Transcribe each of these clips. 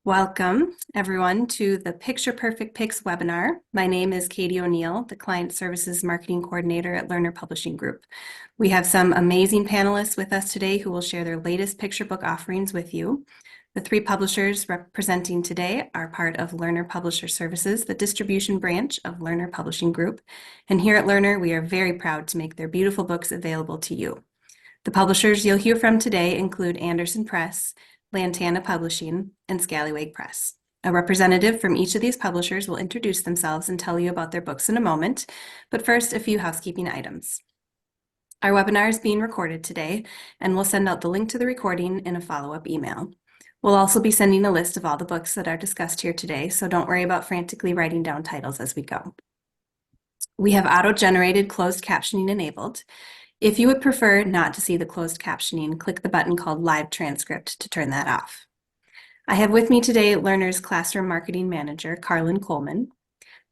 Welcome, everyone, to the Picture Perfect Pics webinar. My name is Katie O'Neill, the Client Services Marketing Coordinator at Lerner Publishing Group. We have some amazing panelists with us today who will share their latest picture book offerings with you. The three publishers representing today are part of Lerner Publisher Services, the distribution branch of Lerner Publishing Group. And here at Lerner, we are very proud to make their beautiful books available to you. The publishers you'll hear from today include Andersen Press, Lantana Publishing, and Scallywag Press. A representative from each of these publishers will introduce themselves and tell you about their books in a moment, but first, a few housekeeping items. Our webinar is being recorded today, and we'll send out the link to the recording in a follow-up email. We'll also be sending a list of all the books that are discussed here today, so don't worry about frantically writing down titles as we go. We have auto-generated closed captioning enabled. If you would prefer not to see the closed captioning, click the button called Live Transcript to turn that off. I have with me today Lerner's Classroom Marketing Manager, Carlin Coleman.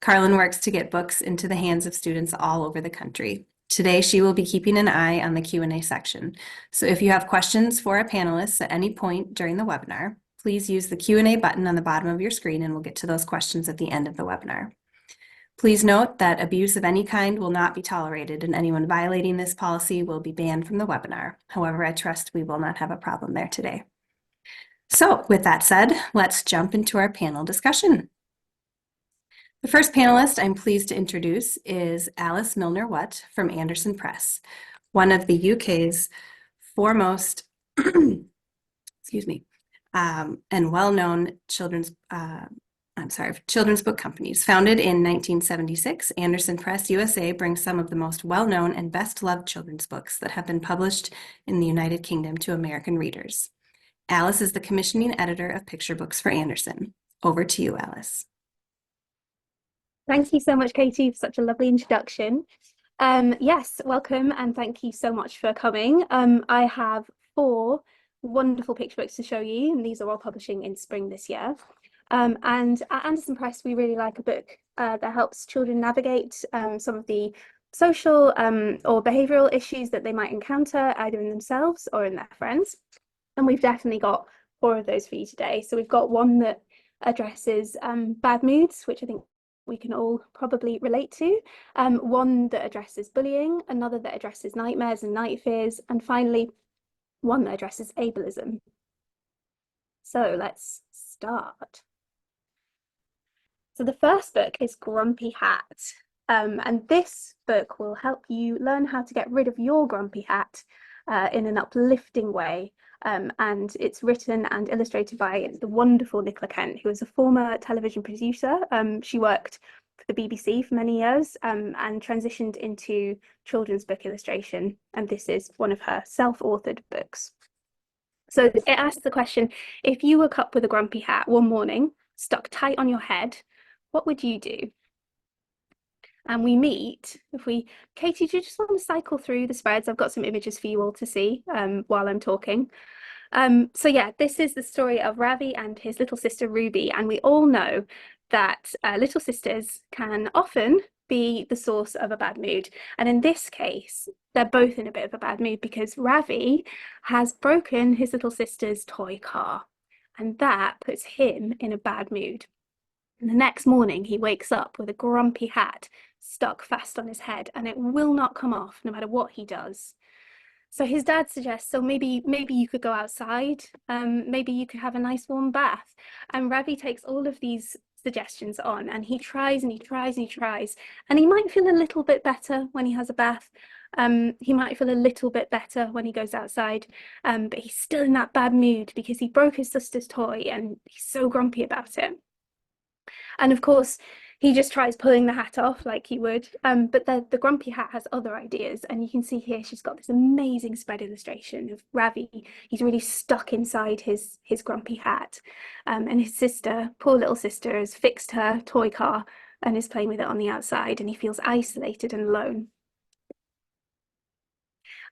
Carlin works to get books into the hands of students all over the country. Today, she will be keeping an eye on the Q&A section. So if you have questions for our panelists at any point during the webinar, please use the Q&A button on the bottom of your screen and we'll get to those questions at the end of the webinar. Please note that abuse of any kind will not be tolerated and anyone violating this policy will be banned from the webinar. However, I trust we will not have a problem there today. So with that said, let's jump into our panel discussion. The first panelist I'm pleased to introduce is Alice Milner-Watt from Andersen Press, one of the UK's foremost and well-known children's book companies. Founded in 1976, Andersen Press USA brings some of the most well-known and best-loved children's books that have been published in the United Kingdom to American readers. Alice is the commissioning editor of picture books for Andersen. Over to you, Alice. Thank you so much, Katie, for such a lovely introduction. Yes, welcome, and thank you so much for coming. I have 4 wonderful picture books to show you, and these are all publishing in spring this year. And at Andersen Press, we really like a book that helps children navigate some of the social or behavioural issues that they might encounter either in themselves or in their friends. And we've definitely got 4 of those for you today. So we've got one that addresses bad moods, which I think we can all probably relate to, one that addresses bullying, another that addresses nightmares and night fears, and finally, one that addresses ableism. So let's start. So the first book is Grumpy Hat, and this book will help you learn how to get rid of your grumpy hat in an uplifting way, and it's written and illustrated by the wonderful Nicola Kent, who is a former television producer. She worked for the BBC for many years and transitioned into children's book illustration, and this is one of her self-authored books. So it asks the question, if you woke up with a grumpy hat one morning, stuck tight on your head, what would you do? And we meet, Katie, do you just want to cycle through the spreads? I've got some images for you all to see while I'm talking. So yeah, this is the story of Ravi and his little sister Ruby. And we all know that little sisters can often be the source of a bad mood. And in this case, they're both in a bit of a bad mood because Ravi has broken his little sister's toy car. And that puts him in a bad mood. And the next morning, he wakes up with a grumpy hat stuck fast on his head, and it will not come off no matter what he does. So his dad suggests, so maybe you could go outside, maybe you could have a nice warm bath. And Ravi takes all of these suggestions on, and he tries and he tries and he tries, and he might feel a little bit better when he has a bath. He might feel a little bit better when he goes outside, but he's still in that bad mood because he broke his sister's toy and he's so grumpy about it. And of course, he just tries pulling the hat off like he would, but the grumpy hat has other ideas. And you can see here, she's got this amazing spread illustration of Ravi. He's really stuck inside his grumpy hat. And his sister, poor little sister, has fixed her toy car and is playing with it on the outside, and he feels isolated and alone.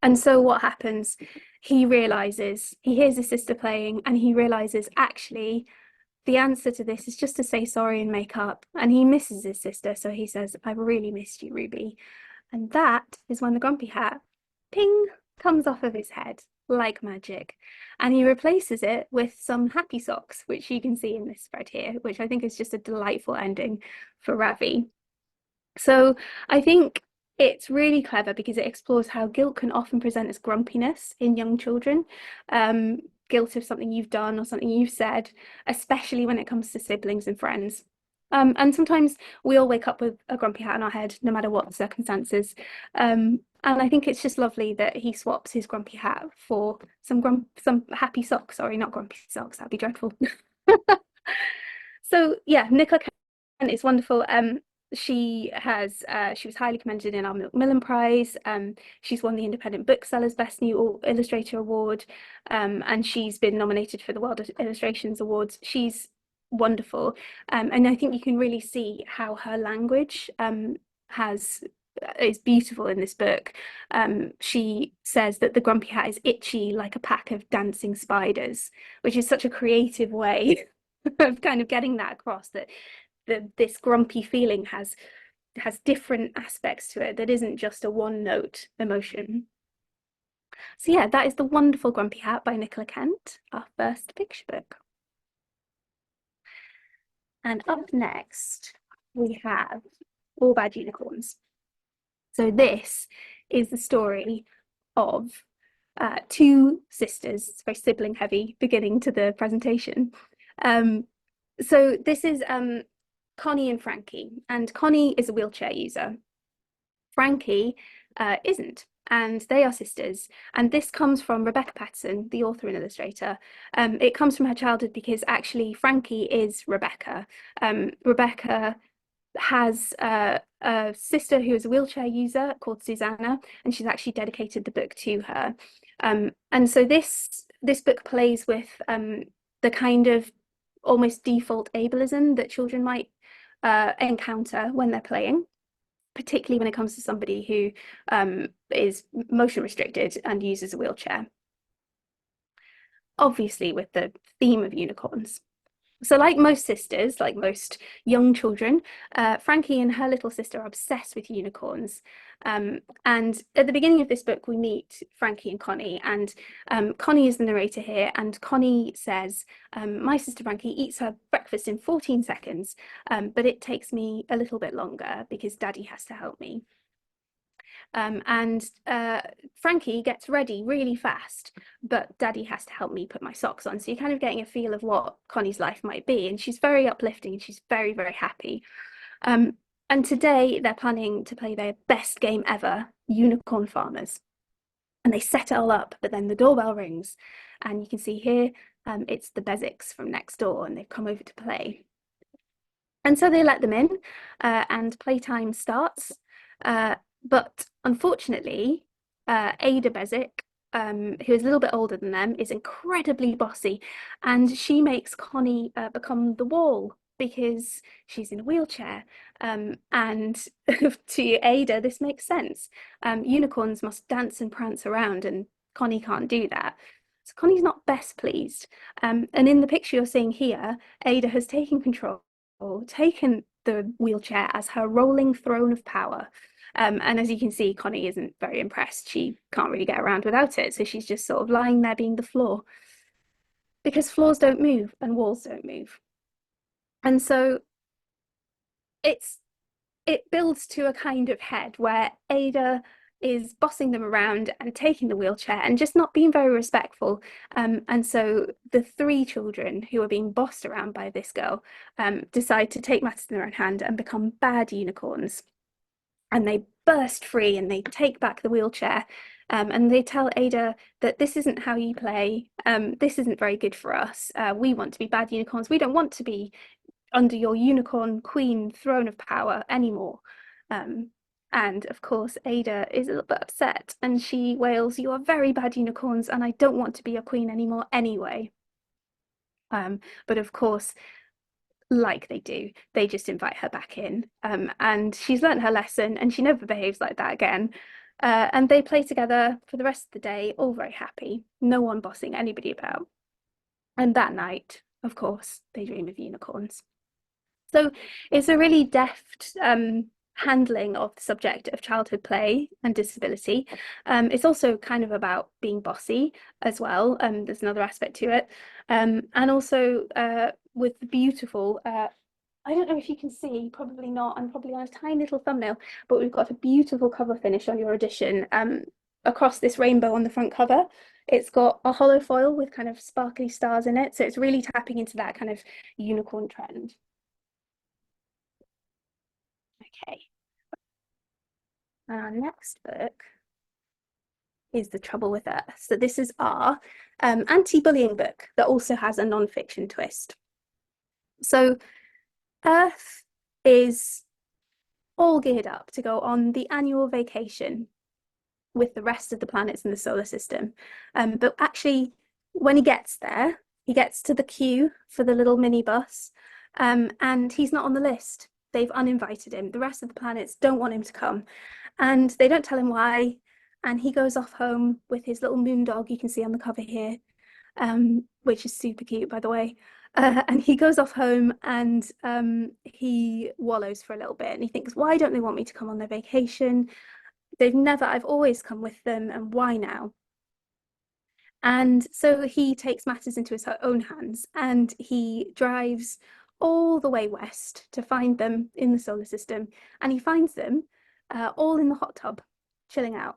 And so what happens? He hears his sister playing, and he realizes actually, the answer to this is just to say sorry and make up. And he misses his sister, so he says, I've really missed you, Ruby. And that is when the grumpy hat, ping, comes off of his head. like magic. And he replaces it with some happy socks, which you can see in this spread here, which I think is just a delightful ending for Ravi. So I think it's really clever because it explores how guilt can often present as grumpiness in young children. Guilt of something you've done or something you've said, especially when it comes to siblings and friends. And sometimes we all wake up with a grumpy hat on our head, no matter what the circumstances. And I think it's just lovely that he swaps his grumpy hat for some happy socks. Sorry, not grumpy socks. That'd be dreadful. So yeah, Nicola Kent is wonderful. She was highly commended in our Macmillan Prize. She's won the Independent Booksellers Best New Illustrator Award, and she's been nominated for the World Illustrations Awards. She's wonderful, and I think you can really see how her language is beautiful in this book. She says that the grumpy hat is itchy like a pack of dancing spiders, which is such a creative way of kind of getting that across, that this grumpy feeling has different aspects to it, that isn't just a one note emotion. So yeah, that is The Wonderful Grumpy Hat by Nicola Kent, our first picture book. And up next we have All Bad Unicorns. So this is the story of two sisters. It's very sibling heavy beginning to the presentation. So this is Connie and Frankie, and Connie is a wheelchair user. Frankie isn't, and they are sisters. And this comes from Rebecca Patterson, the author and illustrator. It comes from her childhood because actually Frankie is Rebecca. Rebecca has a sister who is a wheelchair user called Susanna, and she's actually dedicated the book to her. And so this book plays with the kind of almost default ableism that children might encounter when they're playing, particularly when it comes to somebody who is motion restricted and uses a wheelchair. Obviously, with the theme of unicorns. So like most sisters, like most young children, Frankie and her little sister are obsessed with unicorns. And at the beginning of this book, we meet Frankie and Connie, and Connie is the narrator here. And Connie says, my sister Frankie eats her breakfast in 14 seconds, but it takes me a little bit longer because Daddy has to help me. Frankie gets ready really fast, but Daddy has to help me put my socks on. So you're kind of getting a feel of what Connie's life might be. And she's very uplifting and she's very, very happy. And today they're planning to play their best game ever, Unicorn Farmers. And they set it all up, but then the doorbell rings. And you can see here, it's the Besicks from next door, and they've come over to play. And so they let them in, and playtime starts. But unfortunately, Ada Besick, who is a little bit older than them, is incredibly bossy, and she makes Connie become the wall because she's in a wheelchair. And to Ada, this makes sense. Unicorns must dance and prance around, and Connie can't do that. So Connie's not best pleased. And in the picture you're seeing here, Ada has taken control, taken the wheelchair as her rolling throne of power. And as you can see, Connie isn't very impressed. She can't really get around without it. So she's just sort of lying there being the floor, because floors don't move and walls don't move. And so it builds to a kind of head where Ada is bossing them around and taking the wheelchair and just not being very respectful. And so the three children who are being bossed around by this girl decide to take matters in their own hand and become bad unicorns. And they burst free and they take back the wheelchair, and they tell Ada that this isn't how you play. This isn't very good for us. We want to be bad unicorns. We don't want to be under your unicorn queen throne of power anymore. And of course, Ada is a little bit upset and she wails, "You are very bad unicorns and I don't want to be your queen anymore anyway." But of course, like they do, they just invite her back in, and she's learnt her lesson and she never behaves like that again. And they play together for the rest of the day, all very happy, no one bossing anybody about. And that night, of course, they dream of unicorns. So it's a really deft handling of the subject of childhood play and disability. It's also kind of about being bossy as well. There's another aspect to it. And also with the beautiful, I don't know if you can see, probably not, I'm probably on a tiny little thumbnail, but we've got a beautiful cover finish on your edition across this rainbow on the front cover. It's got a hollow foil with kind of sparkly stars in it, so it's really tapping into that kind of unicorn trend. Okay. Our next book is The Trouble with Earth. So this is our anti-bullying book that also has a non-fiction twist. So Earth is all geared up to go on the annual vacation with the rest of the planets in the solar system. But actually, when he gets there, he gets to the queue for the little minibus, and he's not on the list. They've uninvited him. The rest of the planets don't want him to come, and they don't tell him why. And he goes off home with his little moon dog, you can see on the cover here, which is super cute, by the way. And he goes off home and he wallows for a little bit, and he thinks, why don't they want me to come on their vacation? I've always come with them, and why now? And so he takes matters into his own hands, and he drives all the way west to find them in the solar system. And he finds them all in the hot tub, chilling out.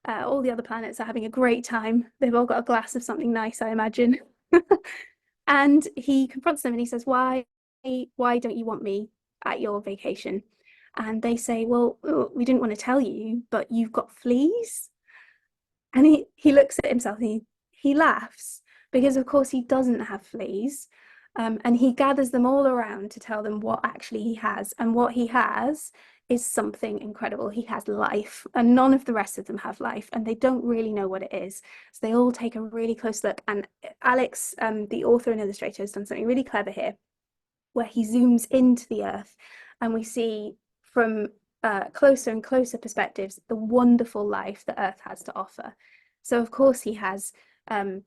All the other planets are having a great time. They've all got a glass of something nice, I imagine. And he confronts them and he says, why don't you want me at your vacation? And they say, well, we didn't want to tell you, but you've got fleas. And he looks at himself and he laughs, because of course he doesn't have fleas. And he gathers them all around to tell them what actually he has. And what he has is something incredible. He has life, and none of the rest of them have life, and they don't really know what it is. So they all take a really close look. And Alex, the author and illustrator, has done something really clever here, where he zooms into the Earth, and we see from closer and closer perspectives the wonderful life that Earth has to offer. So of course he has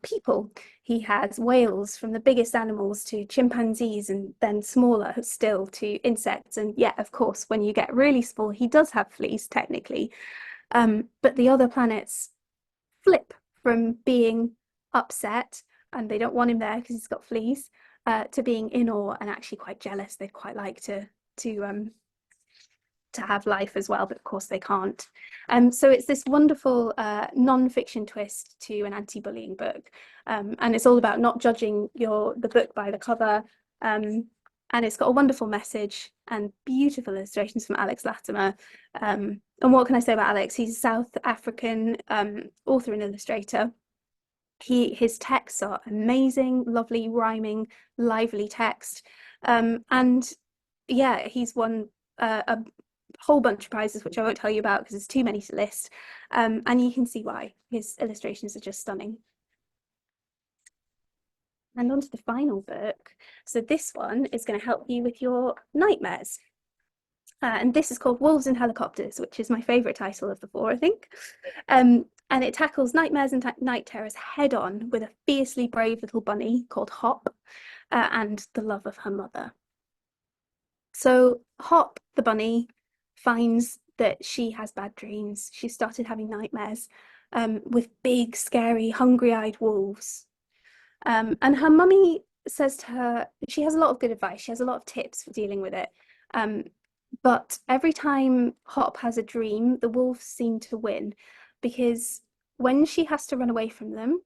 people. He has whales, from the biggest animals to chimpanzees, and then smaller still to insects. And yeah, of course, when you get really small, he does have fleas technically. But the other planets flip from being upset and they don't want him there because he's got fleas, to being in awe and actually quite jealous. They'd quite like to have life as well, but of course they can't. So it's this wonderful non-fiction twist to an anti-bullying book, and it's all about not judging the book by the cover, and it's got a wonderful message and beautiful illustrations from Alex Latimer. And what can I say about Alex? He's a South African author and illustrator. His texts are amazing, lovely, rhyming, lively text, and yeah, he's won a whole bunch of prizes, which I won't tell you about because there's too many to list, and you can see why. His illustrations are just stunning. And on to the final book. So this one is going to help you with your nightmares, and this is called Wolves and Helicopters, which is my favorite title of the four, I think. And it tackles nightmares and night terrors head on with a fiercely brave little bunny called Hop, and the love of her mother. So Hop, the bunny, finds that she has bad dreams. She started having nightmares with big, scary, hungry-eyed wolves. And her mummy says to her, she has a lot of good advice. She has a lot of tips for dealing with it. But every time Hop has a dream, the wolves seem to win, because when she has to run away from them,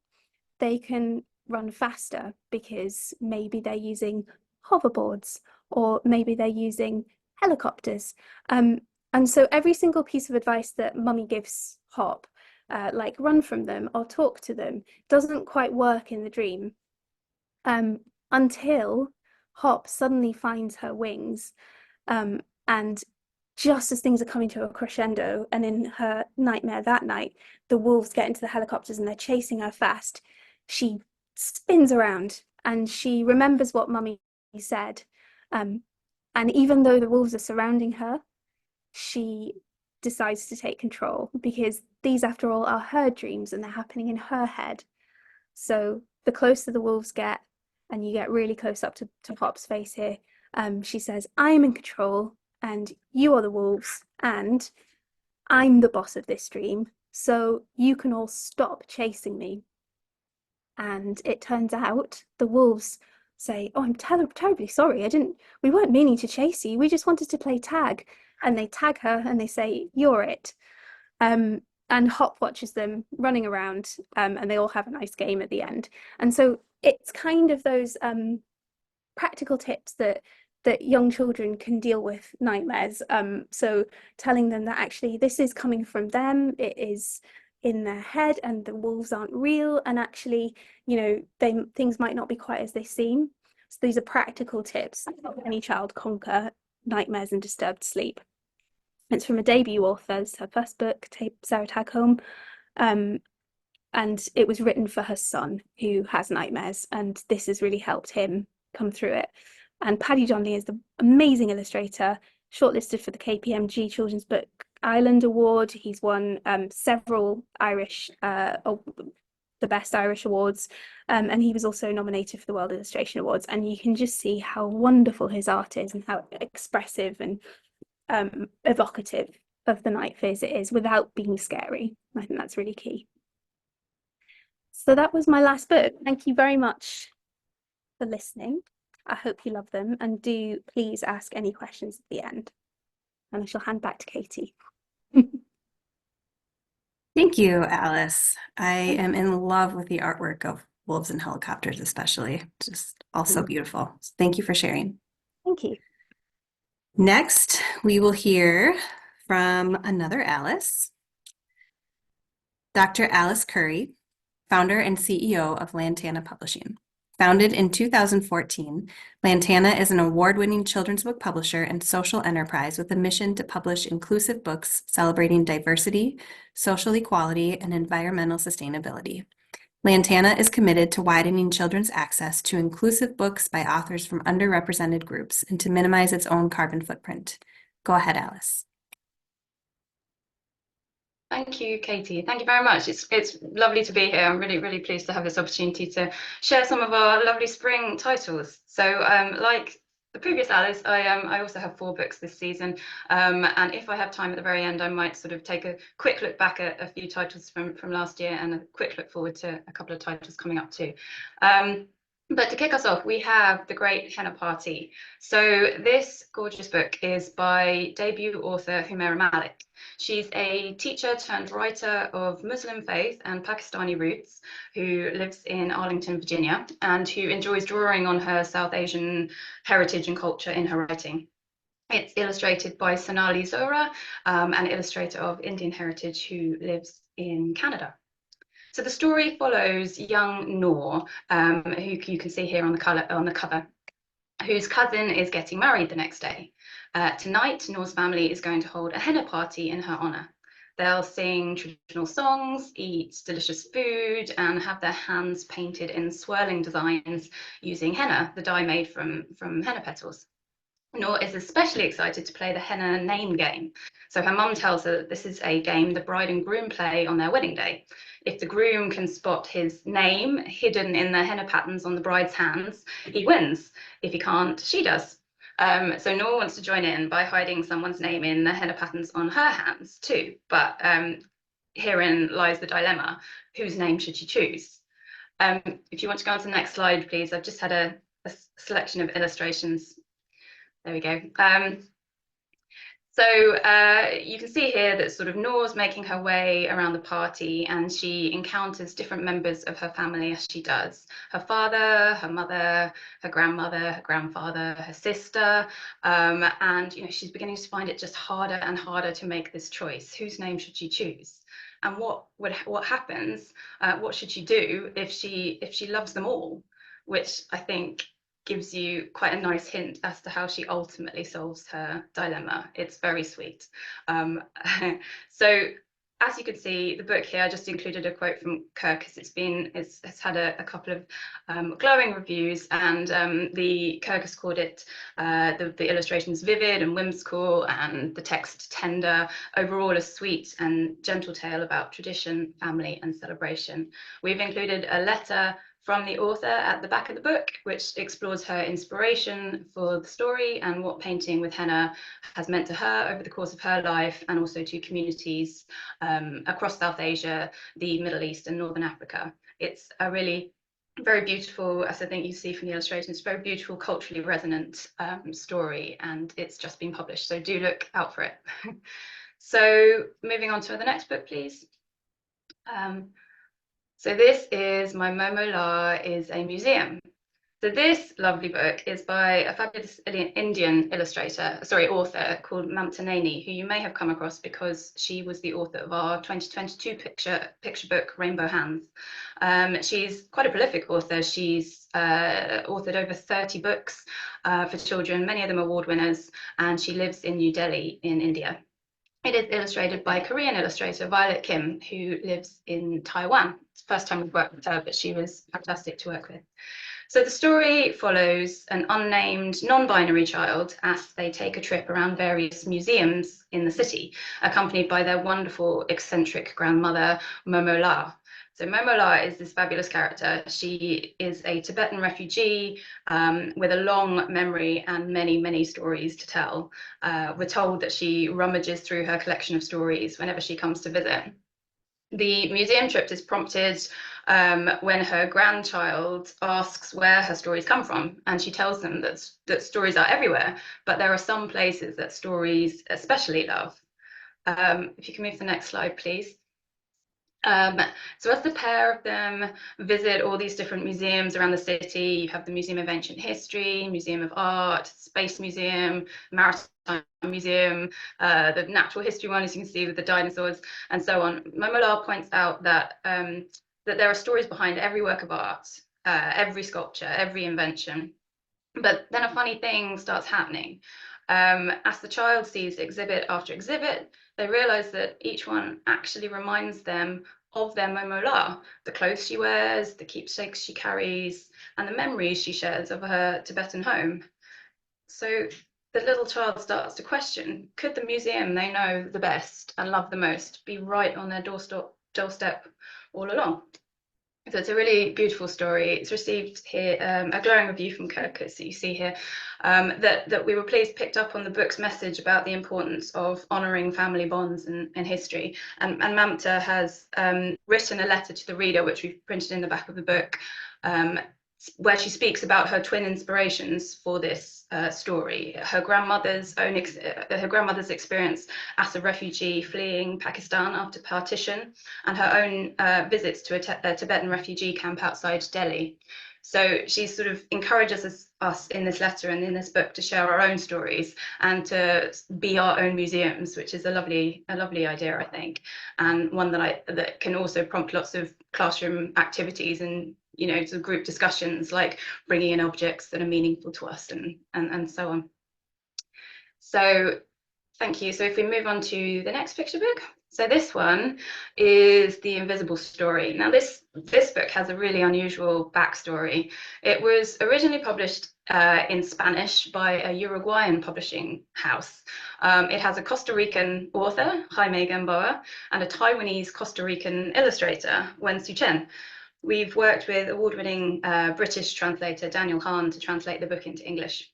they can run faster because maybe they're using hoverboards, or maybe they're using helicopters. And so every single piece of advice that mummy gives Hop, like run from them or talk to them, doesn't quite work in the dream, until Hop suddenly finds her wings. And just as things are coming to a crescendo, and in her nightmare that night, the wolves get into the helicopters and they're chasing her fast, she spins around and she remembers what mummy said. And even though the wolves are surrounding her, she decides to take control, because these, after all, are her dreams and they're happening in her head. So the closer the wolves get, and you get really close up to Hop's face here, she says, I am in control, and you are the wolves, and I'm the boss of this dream, so you can all stop chasing me. And it turns out the wolves say, "Oh, I'm terribly sorry. We weren't meaning to chase you. We just wanted to play tag." And they tag her and they say, "You're it." And Hop watches them running around, and they all have a nice game at the end. And so it's kind of those practical tips that young children can deal with nightmares. So telling them that actually this is coming from them, it is in their head, and the wolves aren't real, and actually, things might not be quite as they seem. So these are practical tips to help any child conquer nightmares and disturbed sleep. It's from a debut author. It's her first book, Sarah Tagholm, and it was written for her son who has nightmares, and this has really helped him come through it. And Paddy Donnelly is the amazing illustrator, shortlisted for the KPMG Children's Book Island Award. He's won several Irish, the Best Irish Awards, and he was also nominated for the World Illustration Awards. And you can just see how wonderful his art is and how expressive and evocative of the night fears it is without being scary. I think that's really key. So that was my last book. Thank you very much for listening. I hope you love them, and do please ask any questions at the end. And I shall hand back to Katie. Thank you, Alice. I am in love with the artwork of wolves and helicopters, especially. Just also beautiful. So thank you for sharing. Thank you. Next, we will hear from another Alice, Dr. Alice Curry, founder and CEO of Lantana Publishing. Founded in 2014, Lantana is an award-winning children's book publisher and social enterprise with a mission to publish inclusive books celebrating diversity, social equality, and environmental sustainability. Lantana is committed to widening children's access to inclusive books by authors from underrepresented groups and to minimize its own carbon footprint. Go ahead, Alice. Thank you, Katie. Thank you very much. It's lovely to be here. I'm really, really pleased to have this opportunity to share some of our lovely spring titles. So like the previous Alice, I also have 4 books this season. And if I have time at the very end, I might sort of take a quick look back at a few titles from last year and a quick look forward to a couple of titles coming up too. But to kick us off, we have The Great Henna Party. So this gorgeous book is by debut author Humaira Malik. She's a teacher turned writer of Muslim faith and Pakistani roots who lives in Arlington, Virginia, and who enjoys drawing on her South Asian heritage and culture in her writing. It's illustrated by Sonali Zohra, an illustrator of Indian heritage who lives in Canada. So the story follows young Noor, who you can see here on the cover, whose cousin is getting married the next day. Tonight, Noor's family is going to hold a henna party in her honor. They'll sing traditional songs, eat delicious food, and have their hands painted in swirling designs using henna, the dye made from henna petals. Noor is especially excited to play the henna name game. So her mum tells her that this is a game the bride and groom play on their wedding day. If the groom can spot his name hidden in the henna patterns on the bride's hands, he wins. If he can't, she does. So Noor wants to join in by hiding someone's name in the henna patterns on her hands too. But herein lies the dilemma. Whose name should she choose? If you want to go on to the next slide, please. I've just had a selection of illustrations. There we go. So you can see here that sort of Noor's making her way around the party, and she encounters different members of her family as she does. Her father, her mother, her grandmother, her grandfather, her sister, and she's beginning to find it just harder and harder to make this choice. Whose name should she choose? And what happens? What should she do if she loves them all? Which I think gives you quite a nice hint as to how she ultimately solves her dilemma. It's very sweet. So as you can see, the book here, I just included a quote from Kirkus. It's had a couple of glowing reviews, and the Kirkus called it the illustrations vivid and whimsical, and the text tender. Overall, a sweet and gentle tale about tradition, family, and celebration. We've included a letter from the author at the back of the book, which explores her inspiration for the story and what painting with henna has meant to her over the course of her life, and also to communities across South Asia, the Middle East and Northern Africa. It's a really very beautiful, as I think you see from the illustrations, very beautiful, culturally resonant story, and it's just been published, so do look out for it. So moving on to the next book, please. So this is My Momo La is a Museum. So this lovely book is by a fabulous Indian author called Mamta Naini, who you may have come across because she was the author of our 2022 picture book, Rainbow Hands. She's quite a prolific author. She's authored over 30 books for children, many of them award winners, and she lives in New Delhi in India. It is illustrated by Korean illustrator Violet Kim, who lives in Taiwan. It's the first time we've worked with her, but she was fantastic to work with. So the story follows an unnamed non-binary child as they take a trip around various museums in the city, accompanied by their wonderful eccentric grandmother, Momo La. So Momo La is this fabulous character. She is a Tibetan refugee with a long memory and many, many stories to tell. We're told that she rummages through her collection of stories whenever she comes to visit. The museum trip is prompted when her grandchild asks where her stories come from, and she tells them that stories are everywhere, but there are some places that stories especially love. If you can move to the next slide, please. So as the pair of them visit all these different museums around the city, you have the Museum of Ancient History, Museum of Art, Space Museum, Maritime Museum, the Natural History one, as you can see, with the dinosaurs, and so on. Momo La points out that that there are stories behind every work of art, every sculpture, every invention. But then a funny thing starts happening. As the child sees exhibit after exhibit, they realize that each one actually reminds them of their Momo La, the clothes she wears, the keepsakes she carries, and the memories she shares of her Tibetan home. So the little child starts to question, could the museum they know the best and love the most be right on their doorstep all along? So it's a really beautiful story. It's received here a glowing review from Kirkus that you see here, that we were pleased picked up on the book's message about the importance of honouring family bonds and history. And Mamta has written a letter to the reader, which we've printed in the back of the book, where she speaks about her twin inspirations for this story. Her grandmother's experience as a refugee fleeing Pakistan after partition, and her own visits to a Tibetan refugee camp outside Delhi. So she sort of encourages us in this letter and in this book to share our own stories and to be our own museums, which is a lovely idea, I think, and one that can also prompt lots of classroom activities and sort of group discussions, like bringing in objects that are meaningful to us and so on. So thank you. So if we move on to the next picture book. So this one is The Invisible Story. Now this book has a really unusual backstory. It was originally published in Spanish by a Uruguayan publishing house. It has a Costa Rican author, Jaime Gamboa, and a Taiwanese Costa Rican illustrator, Wen-Su Chen. We've worked with award-winning British translator Daniel Hahn to translate the book into English.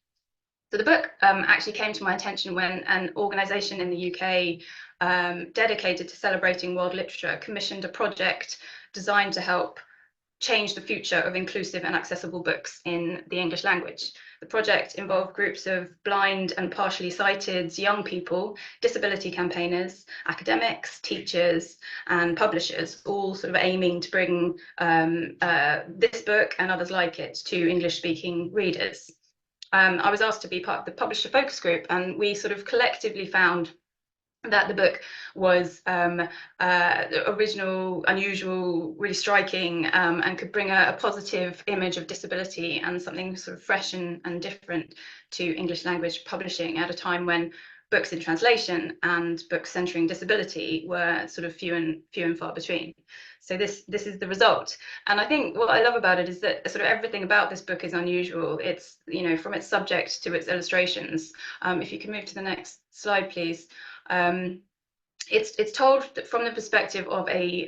So the book actually came to my attention when an organisation in the UK dedicated to celebrating world literature commissioned a project designed to help change the future of inclusive and accessible books in the English language. The project involved groups of blind and partially sighted young people, disability campaigners, academics, teachers, and publishers, all sort of aiming to bring this book and others like it to English-speaking readers. I was asked to be part of the publisher focus group, and we sort of collectively found that the book was original, unusual, really striking, and could bring a positive image of disability and something sort of fresh and different to English language publishing at a time when books in translation and books centering disability were sort of few and far between. So this is the result. And I think what I love about it is that sort of everything about this book is unusual. It's, from its subject to its illustrations. If you can move to the next slide, please. it's told from the perspective of a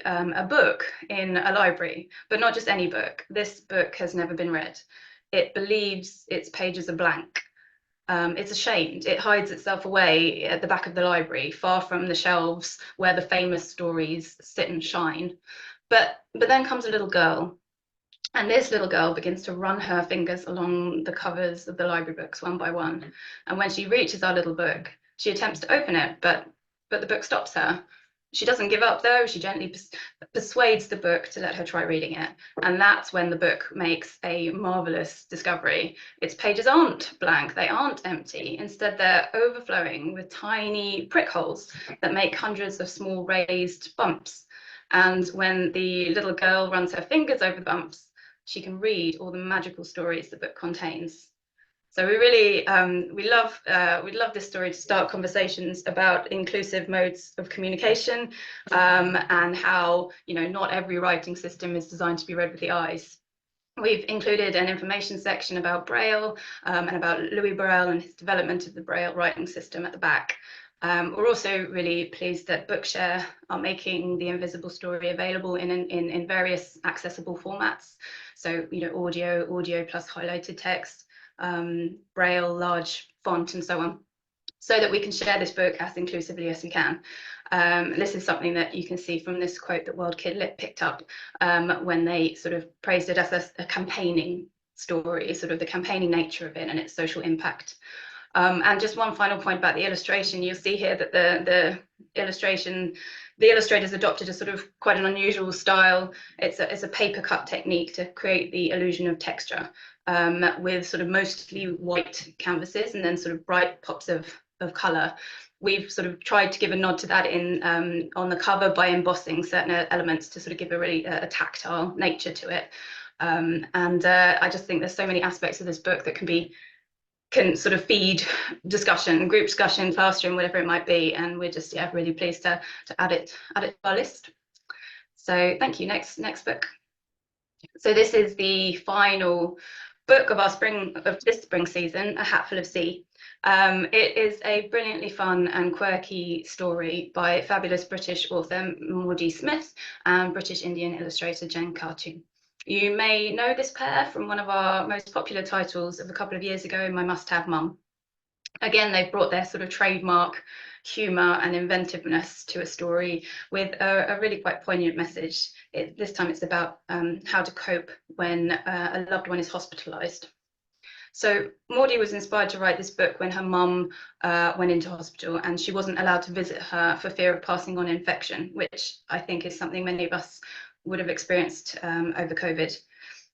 book in a library, but not just any book. This book has never been read. It believes its pages are blank. It's ashamed. It hides itself away at the back of the library, far from the shelves where the famous stories sit and shine. But then comes a little girl, and this little girl begins to run her fingers along the covers of the library books one by one. And when she reaches our little book, she attempts to open it, but the book stops her. She doesn't give up though. She gently persuades the book to let her try reading it. And that's when the book makes a marvelous discovery. Its pages aren't blank, they aren't empty. Instead, they're overflowing with tiny prick holes that make hundreds of small raised bumps. And when the little girl runs her fingers over the bumps, she can read all the magical stories the book contains. So we really we'd love this story to start conversations about inclusive modes of communication, and how, you know, not every writing system is designed to be read with the eyes. We've included an information section about Braille, and about Louis Braille and his development of the Braille writing system at the back. We're also really pleased that Bookshare are making the Invisible Story available in various accessible formats. So, you know, audio plus highlighted text, Braille, large font, and so on, so that we can share this book as inclusively as we can. This is something that you can see from this quote that World Kid Lit picked up when they sort of praised it as a campaigning story, sort of the campaigning nature of it and its social impact. And just one final point about the illustration, you'll see here that the illustrators adopted a sort of quite an unusual style. It's a paper cut technique to create the illusion of texture, with sort of mostly white canvases and then sort of bright pops of colour. We've sort of tried to give a nod to that in on the cover by embossing certain elements to sort of give a really tactile nature to it. I just think there's so many aspects of this book that can sort of feed discussion, group discussion, classroom, whatever it might be. And we're just really pleased to add it to our list. So thank you. Next book. So this is the final book of this spring season, A Hatful of Sea. It is a brilliantly fun and quirky story by fabulous British author Maudie Smith and British Indian illustrator Jen Khartoum. You may know this pair from one of our most popular titles of a couple of years ago, My Must Have Mum. Again, they've brought their sort of trademark humour and inventiveness to a story with a really quite poignant message. This time it's about how to cope when a loved one is hospitalised. So Maudie was inspired to write this book when her mum went into hospital and she wasn't allowed to visit her for fear of passing on infection, which I think is something many of us would have experienced over COVID.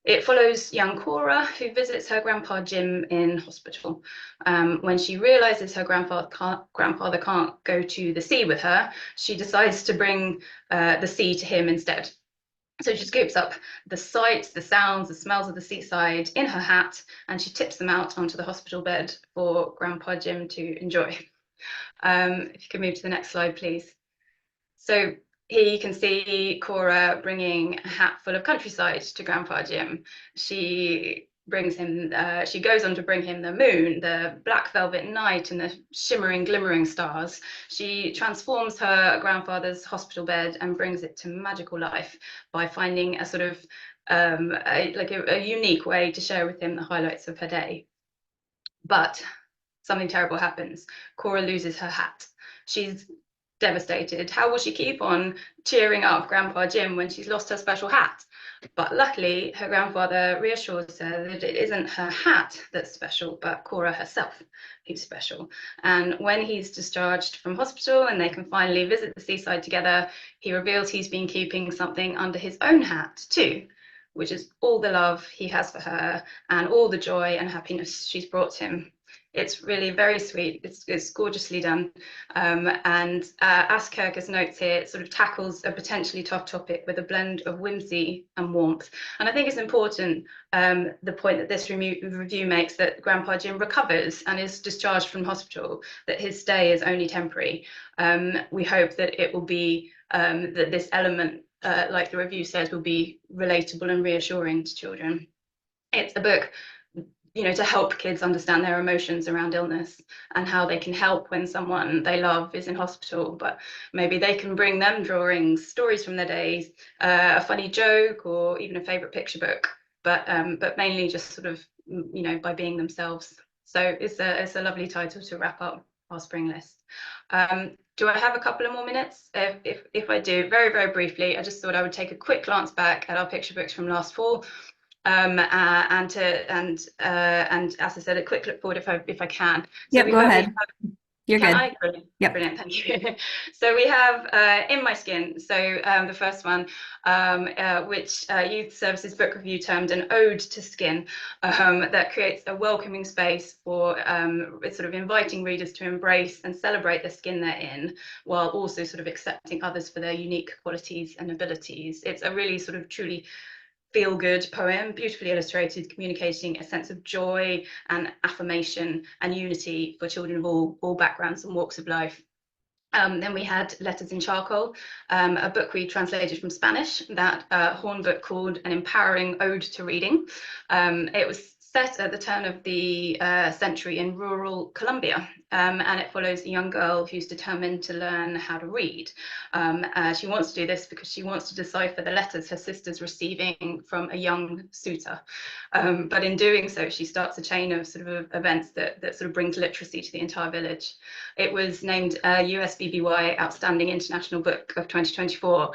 It follows young Cora, who visits her grandpa Jim in hospital. When she realizes her grandfather can't go to the sea with her, she decides to bring the sea to him instead. So she scoops up the sights, the sounds, the smells of the seaside in her hat, and she tips them out onto the hospital bed for Grandpa Jim to enjoy. If you could move to the next slide, please. So here you can see Cora bringing a hat full of countryside to Grandpa Jim. She brings him, she goes on to bring him the moon, the black velvet night, and the shimmering, glimmering stars. She transforms her grandfather's hospital bed and brings it to magical life by finding a sort of a unique way to share with him the highlights of her day. But something terrible happens. Cora loses her hat. She's devastated. How will she keep on cheering up Grandpa Jim when she's lost her special hat? But luckily, her grandfather reassures her that it isn't her hat that's special, but Cora herself who's special. And when he's discharged from hospital and they can finally visit the seaside together, he reveals he's been keeping something under his own hat too, which is all the love he has for her and all the joy and happiness she's brought him. It's really very sweet. It's gorgeously done. And as Kirkus notes here, it sort of tackles a potentially tough topic with a blend of whimsy and warmth. And I think it's important, the point that this review makes, that Grandpa Jim recovers and is discharged from hospital, that his stay is only temporary. We hope that it will be, that this element, like the review says, will be relatable and reassuring to children. It's a book to help kids understand their emotions around illness and how they can help when someone they love is in hospital, but maybe they can bring them drawings, stories from their days, a funny joke, or even a favorite picture book, but mainly just sort of, by being themselves. So it's a lovely title to wrap up our spring list. Do I have a couple of more minutes? If I do, very, very briefly, I just thought I would take a quick glance back at our picture books from last fall. And as I said, a quick look forward if I can. So Yep, go ahead. You're can good. I? Brilliant. Yep. Brilliant, thank you. So we have In My Skin. So the first one, which Youth Services Book Review termed an ode to skin, that creates a welcoming space for sort of inviting readers to embrace and celebrate the skin they're in, while also sort of accepting others for their unique qualities and abilities. It's a really sort of truly feel-good poem, beautifully illustrated, communicating a sense of joy and affirmation and unity for children of all backgrounds and walks of life. Then we had Letters in Charcoal, a book we translated from Spanish, that Horn book called An Empowering Ode to Reading. It was set at the turn of the century in rural Colombia, and it follows a young girl who's determined to learn how to read. She wants to do this because she wants to decipher the letters her sister's receiving from a young suitor. But in doing so, she starts a chain of sort of events that sort of brings literacy to the entire village. It was named USBBY Outstanding International Book of 2024,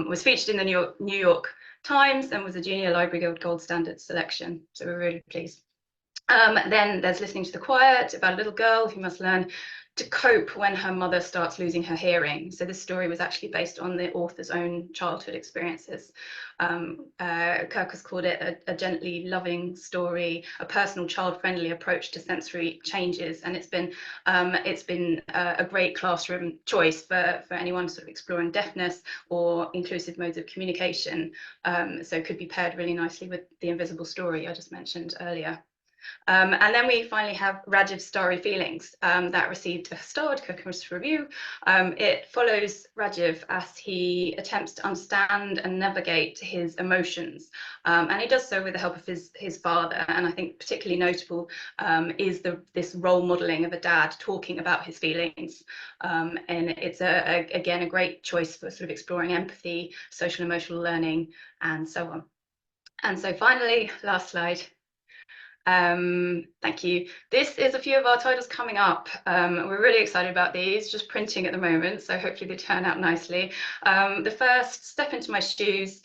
was featured in the New York Times, and was a Junior Library Guild Gold Standard selection. So we're really pleased. Then there's Listening to the Quiet, about a little girl who must learn to cope when her mother starts losing her hearing. So this story was actually based on the author's own childhood experiences. Kirk has called it a gently loving story, a personal child-friendly approach to sensory changes, and it's been a great classroom choice for anyone sort of exploring deafness or inclusive modes of communication. So it could be paired really nicely with The Invisible Story I just mentioned earlier. And then we finally have Rajiv's Starry Feelings, that received a starred Cookers review. It follows Rajiv as he attempts to understand and navigate his emotions, and he does so with the help of his father. And I think particularly notable is this role modelling of a dad talking about his feelings, and it's again a great choice for sort of exploring empathy, social emotional learning, and so on. And so finally, last slide. Thank you. This is a few of our titles coming up. We're really excited about these, just printing at the moment, so hopefully they turn out nicely. The first, Step Into My Shoes,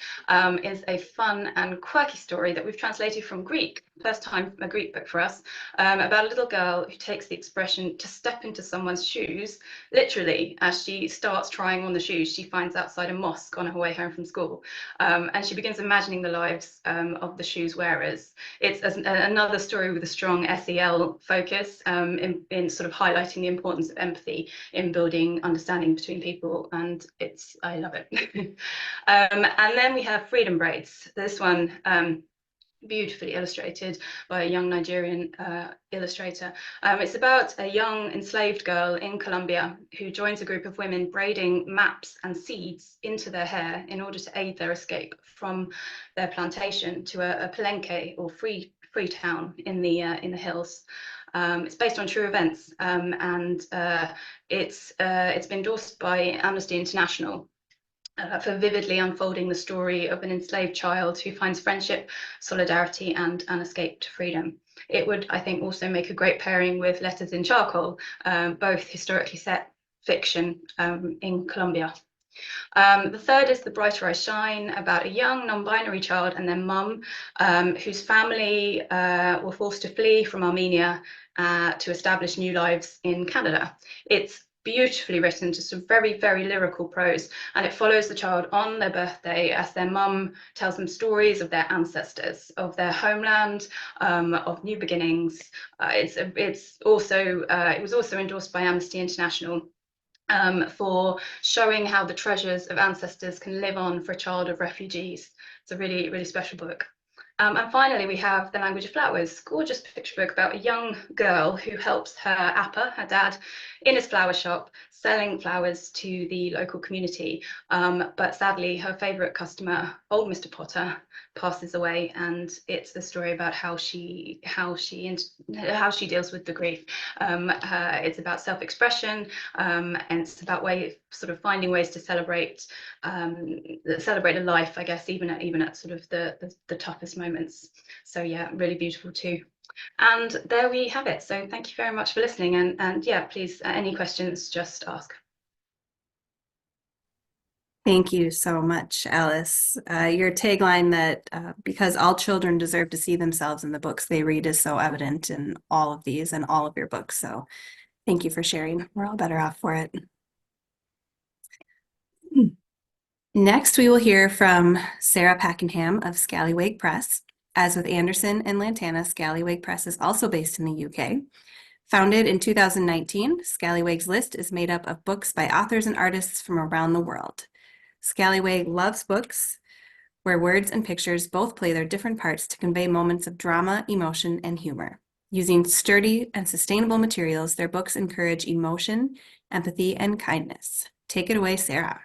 is a fun and quirky story that we've translated from Greek, first time a Greek book for us, about a little girl who takes the expression to step into someone's shoes, literally. As she starts trying on the shoes she finds outside a mosque on her way home from school, and she begins imagining the lives of the shoes wearers. It's another story with a strong SEL focus, in sort of highlighting the importance of empathy in building understanding between people, and I love it. And then we have Freedom Braids. This one, beautifully illustrated by a young Nigerian illustrator. It's about a young enslaved girl in Colombia who joins a group of women braiding maps and seeds into their hair in order to aid their escape from their plantation to a palenque, or free town in the hills. It's based on true events, and it's been endorsed by Amnesty International for vividly unfolding the story of an enslaved child who finds friendship, solidarity, and an escape to freedom. It would, I think, also make a great pairing with Letters in Charcoal, both historically set fiction in Colombia. The third is The Brighter I Shine, about a young non-binary child and their mum, whose family were forced to flee from Armenia to establish new lives in Canada. It's beautifully written, just a very, very lyrical prose, and it follows the child on their birthday as their mum tells them stories of their ancestors, of their homeland, of new beginnings. It was also endorsed by Amnesty International for showing how the treasures of ancestors can live on for a child of refugees. It's a really, really special book. And finally, we have The Language of Flowers, gorgeous picture book about a young girl who helps her appa, her dad, in his flower shop, selling flowers to the local community. But sadly, her favourite customer, old Mr. Potter, passes away, and it's the story about how she deals with the grief. It's about self-expression, and it's about sort of finding ways to celebrate a life, I guess, even at sort of the toughest moments. So yeah, really beautiful too. And there we have it. So thank you very much for listening, and yeah, please, any questions, just ask. Thank you so much, Alice. Your tagline that because all children deserve to see themselves in the books they read is so evident in all of these and all of your books. So thank you for sharing. We're all better off for it. Next, we will hear from Sarah Packenham of Scallywag Press. As with Andersen and Lantana, Scallywag Press is also based in the UK. Founded in 2019, Scallywag's list is made up of books by authors and artists from around the world. Scallywag loves books where words and pictures both play their different parts to convey moments of drama, emotion, and humor. Using sturdy and sustainable materials, their books encourage emotion, empathy, and kindness. Take it away, Sarah.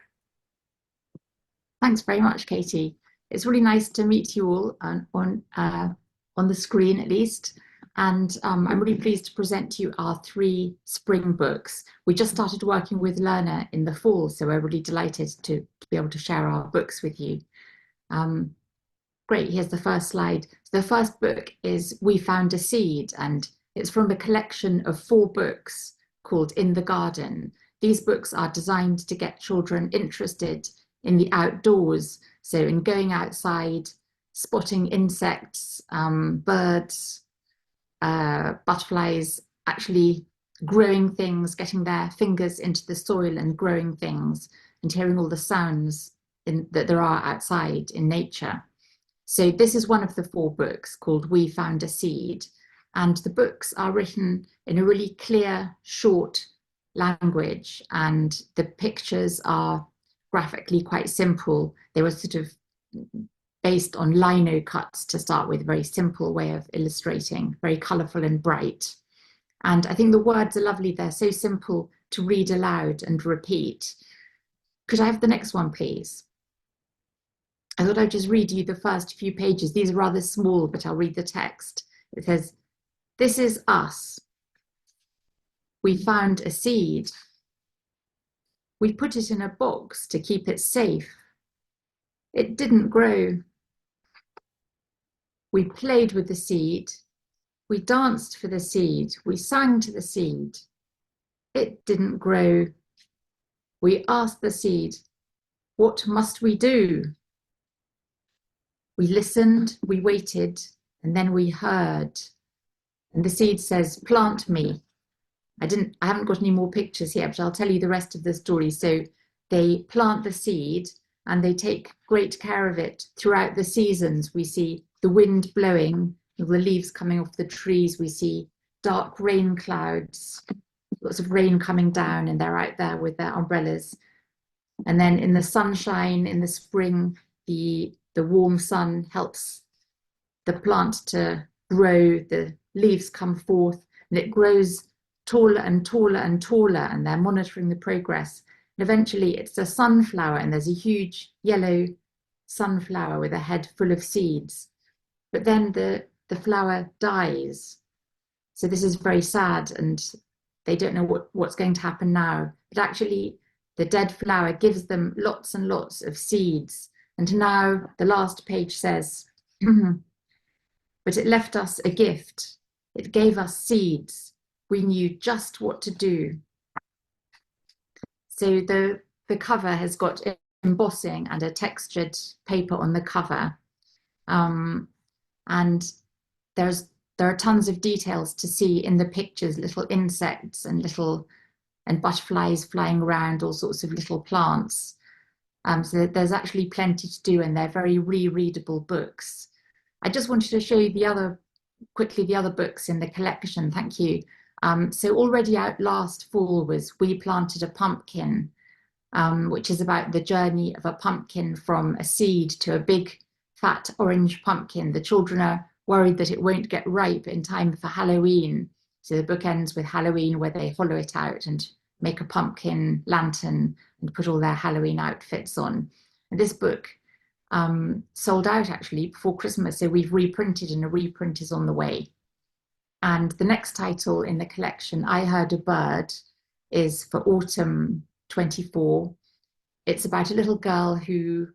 Thanks very much, Katie. It's really nice to meet you all on the screen, at least. And I'm really pleased to present to you our 3 spring books. We just started working with Lerner in the fall, so we're really delighted to be able to share our books with you. Great, here's the first slide. So the first book is We Found a Seed, and it's from a collection of 4 books called In the Garden. These books are designed to get children interested in the outdoors, so in going outside, spotting insects, birds, butterflies, actually growing things, getting their fingers into the soil and growing things, and hearing all the sounds that there are outside in nature. So this is one of the 4 books called We Found a Seed, and the books are written in a really clear, short language, and the pictures are graphically quite simple. They were sort of based on lino cuts to start with, a very simple way of illustrating, very colourful and bright. And I think the words are lovely. They're so simple to read aloud and repeat. Could I have the next one, please? I thought I'd just read you the first few pages. These are rather small, but I'll read the text. It says, "This is us. We found a seed. We put it in a box to keep it safe. It didn't grow. We played with the seed. We danced for the seed. We sang to the seed. It didn't grow. We asked the seed, what must we do? We listened, we waited, and then we heard." And the seed says, "Plant me." I haven't got any more pictures here, but I'll tell you the rest of the story. So they plant the seed and they take great care of it throughout the seasons. We see the wind blowing, the leaves coming off the trees. We see dark rain clouds, lots of rain coming down, and they're out there with their umbrellas. And then in the sunshine, in the spring, the warm sun helps the plant to grow. The leaves come forth, and it grows taller and taller and taller, and they're monitoring the progress. And eventually it's a sunflower, and there's a huge yellow sunflower with a head full of seeds. But then the flower dies. So this is very sad, and they don't know what's going to happen now. But actually, the dead flower gives them lots and lots of seeds. And now the last page says, "But it left us a gift. It gave us seeds. We knew just what to do." So the cover has got embossing and a textured paper on the cover. And there are tons of details to see in the pictures, little insects and butterflies flying around, all sorts of little plants. So there's actually plenty to do, and they're very rereadable books. I just wanted to show you the other books in the collection. Thank you. So already out last fall was We Planted a Pumpkin, which is about the journey of a pumpkin from a seed to a big fat orange pumpkin. The children are worried that it won't get ripe in time for Halloween. So the book ends with Halloween, where they hollow it out and make a pumpkin lantern and put all their Halloween outfits on. And this book sold out actually before Christmas. So we've reprinted, and a reprint is on the way. And the next title in the collection, I Heard a Bird, is for autumn 24. It's about a little girl who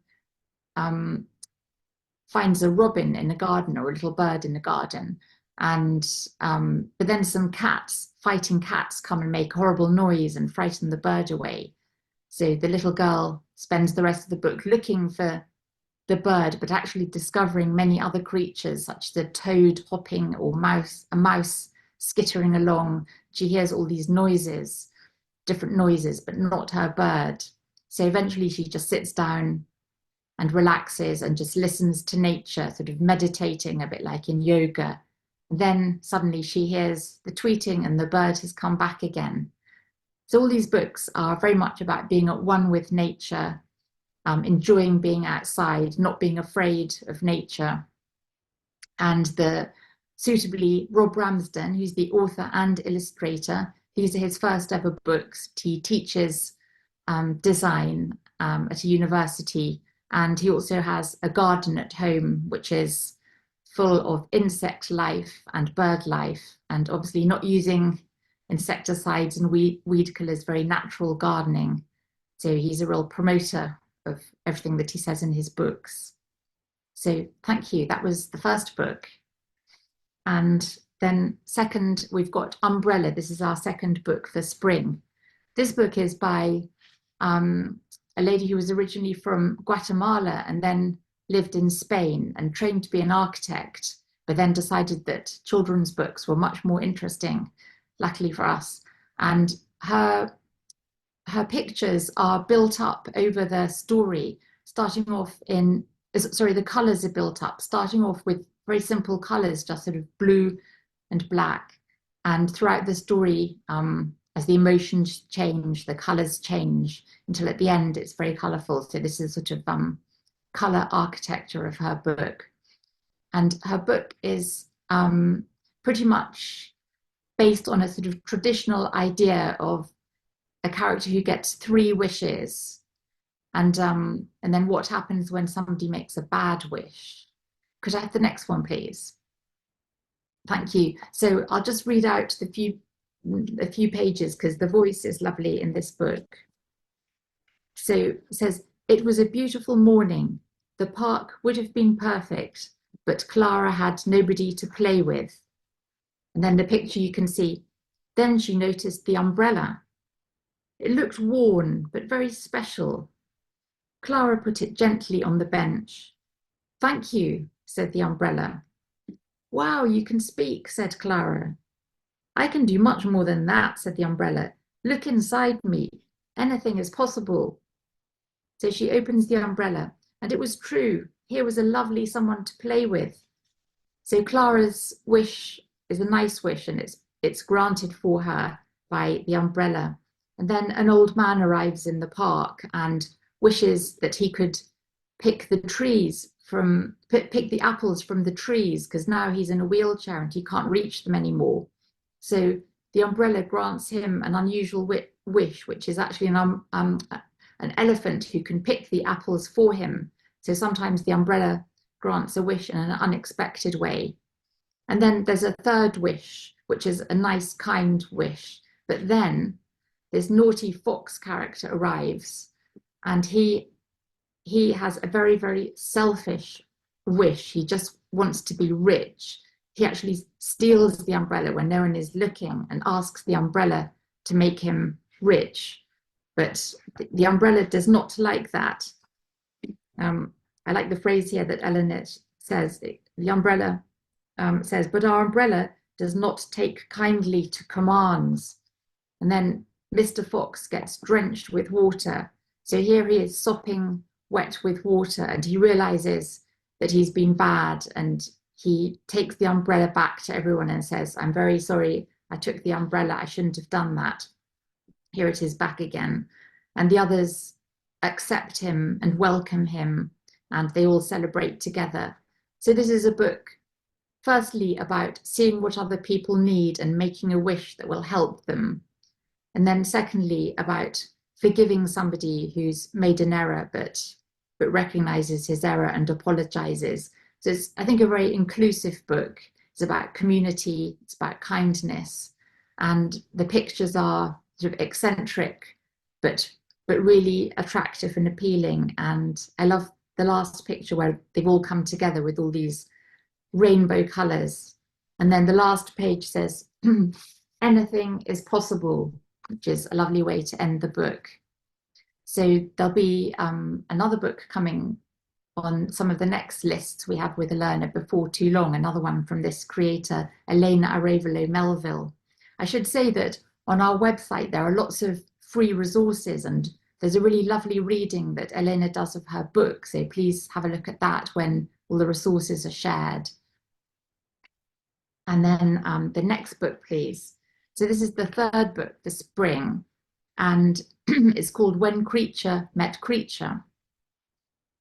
finds a robin in a garden, or a little bird in the garden. And but then some cats, fighting cats, come and make horrible noise and frighten the bird away. So the little girl spends the rest of the book looking for the bird, but actually discovering many other creatures, such as a toad hopping, or a mouse skittering along. She hears all these noises, different noises, but not her bird. So eventually she just sits down and relaxes and just listens to nature, sort of meditating a bit like in yoga. And then suddenly she hears the tweeting and the bird has come back again. So all these books are very much about being at one with nature, enjoying being outside, not being afraid of nature. And suitably, Rob Ramsden, who's the author and illustrator, these are his first ever books. He teaches design at a university, and he also has a garden at home, which is full of insect life and bird life, and obviously not using insecticides and weed killers, very natural gardening. So he's a real promoter of everything that he says in his books. So thank you. That was the first book. And then second, we've got Umbrella. This is our second book for spring. This book is by a lady who was originally from Guatemala and then lived in Spain and trained to be an architect, but then decided that children's books were much more interesting, luckily for us. And her pictures are built up over the story, starting off the colours are built up, starting off with very simple colours, just sort of blue and black. And throughout the story, as the emotions change, the colours change, until at the end it's very colourful. So this is sort of colour architecture of her book. And her book is pretty much based on a sort of traditional idea of a character who gets 3 wishes, and then what happens when somebody makes a bad wish. Could I have the next one, please? Thank you. So I'll just read out a few pages, because the voice is lovely in this book. So it says, "It was a beautiful morning. The park would have been perfect, but Clara had nobody to play with." And then the picture you can see. Then she noticed the umbrella. It looked worn, but very special. Clara put it gently on the bench. "Thank you," said the umbrella. "Wow, you can speak," said Clara. "I can do much more than that," said the umbrella. "Look inside me. Anything is possible." So she opens the umbrella, and it was true. Here was a lovely someone to play with. So Clara's wish is a nice wish, and it's granted for her by the umbrella. And then an old man arrives in the park and wishes that he could pick the apples from the trees, because now he's in a wheelchair and he can't reach them anymore. So the umbrella grants him an unusual wish, which is actually an elephant who can pick the apples for him. So sometimes the umbrella grants a wish in an unexpected way. And then there's a third wish, which is a nice, kind wish. But then this naughty fox character arrives, and he has a very, very selfish wish. He just wants to be rich. He actually steals the umbrella when no one is looking and asks the umbrella to make him rich. But the umbrella does not like that. I like the phrase here that Eleanor says. The umbrella says, "But our umbrella does not take kindly to commands." And then Mr. Fox gets drenched with water. So here he is sopping wet with water, and he realizes that he's been bad, and he takes the umbrella back to everyone and says, "I'm very sorry, I took the umbrella, I shouldn't have done that. Here it is back again." And the others accept him and welcome him, and they all celebrate together. So this is a book, firstly, about seeing what other people need and making a wish that will help them. And then secondly, about forgiving somebody who's made an error, but but recognizes his error and apologizes. So it's, I think, a very inclusive book. It's about community, it's about kindness, and the pictures are sort of eccentric, but really attractive and appealing. And I love the last picture where they've all come together with all these rainbow colors. And then the last page says, anything is possible, which is a lovely way to end the book. So there'll be another book coming on some of the next lists we have with the Lerner before too long, another one from this creator, Elena Arevalo Melville. I should say that on our website there are lots of free resources, and there's a really lovely reading that Elena does of her book, so please have a look at that when all the resources are shared. And then the next book, please. So this is the third book, The Spring, and it's called When Creature Met Creature.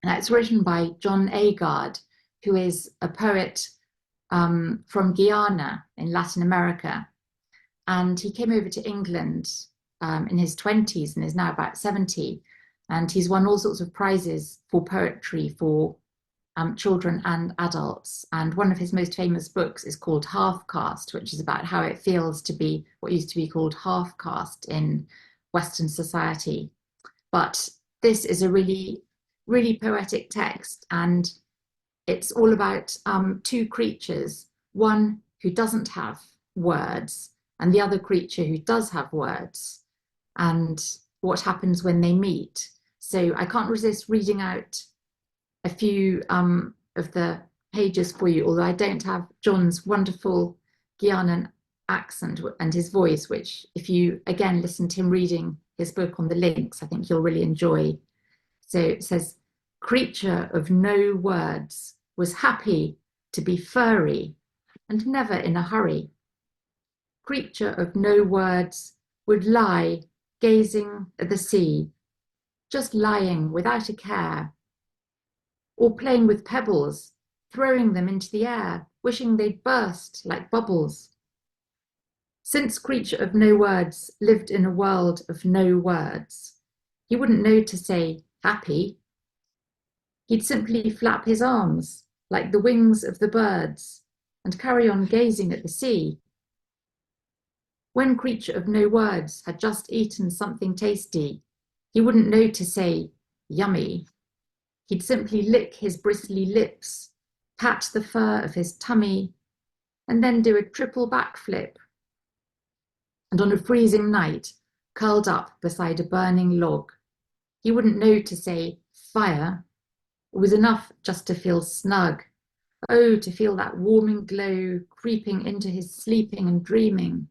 And it's written by John Agard, who is a poet from Guyana in Latin America. And he came over to England in his 20s and is now about 70. And he's won all sorts of prizes for poetry for children and adults. And one of his most famous books is called Half Caste, which is about how it feels to be what used to be called half caste in Western society. But this is a really, really poetic text, and it's all about two creatures, one who doesn't have words and the other creature who does have words, and what happens when they meet. So I can't resist reading out a few of the pages for you, although I don't have John's wonderful Guianan accent and his voice, which if you again listen to him reading his book on the links, I think you'll really enjoy. So it says, creature of no words was happy to be furry and never in a hurry. Creature of no words would lie gazing at the sea, just lying without a care, or playing with pebbles, throwing them into the air, wishing they'd burst like bubbles. Since creature of no words lived in a world of no words, he wouldn't know to say happy. He'd simply flap his arms like the wings of the birds and carry on gazing at the sea. When creature of no words had just eaten something tasty, he wouldn't know to say yummy. He'd simply lick his bristly lips, pat the fur of his tummy, and then do a triple backflip. And on a freezing night, curled up beside a burning log, he wouldn't know to say fire. It was enough just to feel snug. Oh, to feel that warming glow creeping into his sleeping and dreaming.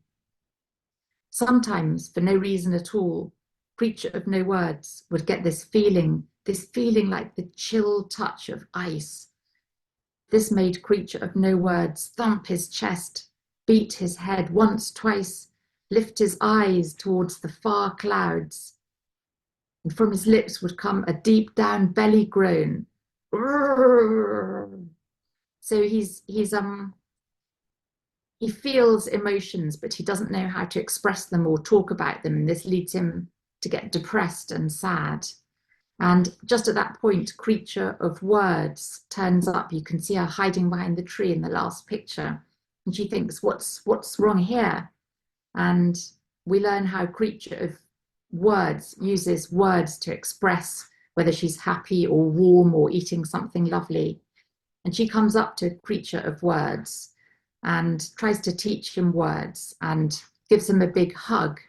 Sometimes, for no reason at all, creature of no words would get this feeling like the chill touch of ice. This made creature of no words thump his chest, beat his head once, twice, lift his eyes towards the far clouds. And from his lips would come a deep down belly groan. So he feels emotions, but he doesn't know how to express them or talk about them. And this leads him to get depressed and sad. And just at that point, creature of words turns up. You can see her hiding behind the tree in the last picture. And she thinks, what's wrong here? And we learn how creature of words uses words to express whether she's happy or warm or eating something lovely. And she comes up to creature of words and tries to teach him words and gives him a big hug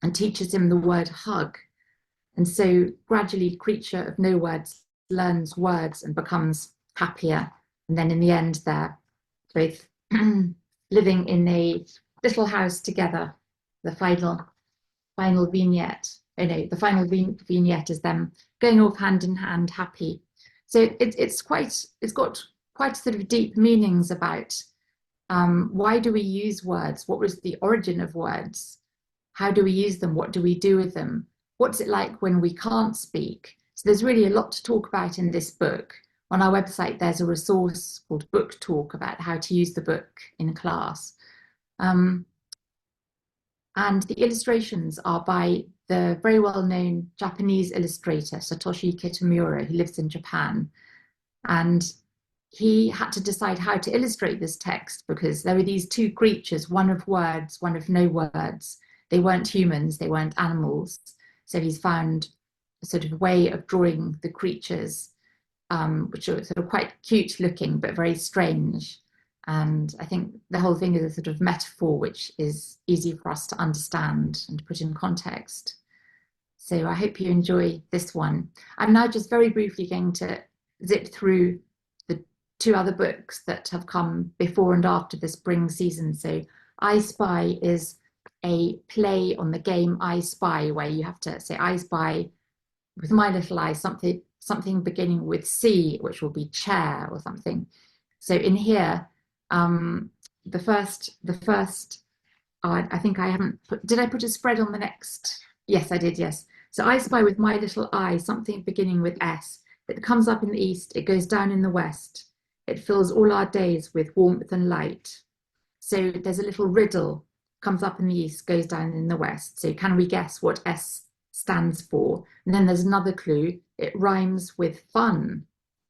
and teaches him the word hug. And so gradually creature of no words learns words and becomes happier. And then in the end, they're both living in a little house together. The final vignette, the final vignette is them going off hand in hand, happy. So it's got quite sort of deep meanings about why do we use words? What was the origin of words? How do we use them? What do we do with them? What's it like when we can't speak? So there's really a lot to talk about in this book. On our website, there's a resource called Book Talk about how to use the book in class. And the illustrations are by the very well-known Japanese illustrator, Satoshi Kitamura, who lives in Japan. And he had to decide how to illustrate this text because there were these two creatures, one of words, one of no words. They weren't humans, they weren't animals. So he's found a sort of way of drawing the creatures, which are sort of quite cute looking, but very strange. And I think the whole thing is a sort of metaphor, which is easy for us to understand and put in context. So I hope you enjoy this one. I'm now just very briefly going to zip through the two other books that have come before and after the spring season. So I Spy is a play on the game I Spy, where you have to say I spy with my little eye something beginning with C, which will be chair or something. So in here, the first, I think I haven't put, did I put a spread on the next? Yes, I did, yes. So I spy with my little eye something beginning with S. It comes up in the east, it goes down in the west. It fills all our days with warmth and light. So there's a little riddle, comes up in the east, goes down in the west. So can we guess what S stands for? And then there's another clue, it rhymes with fun.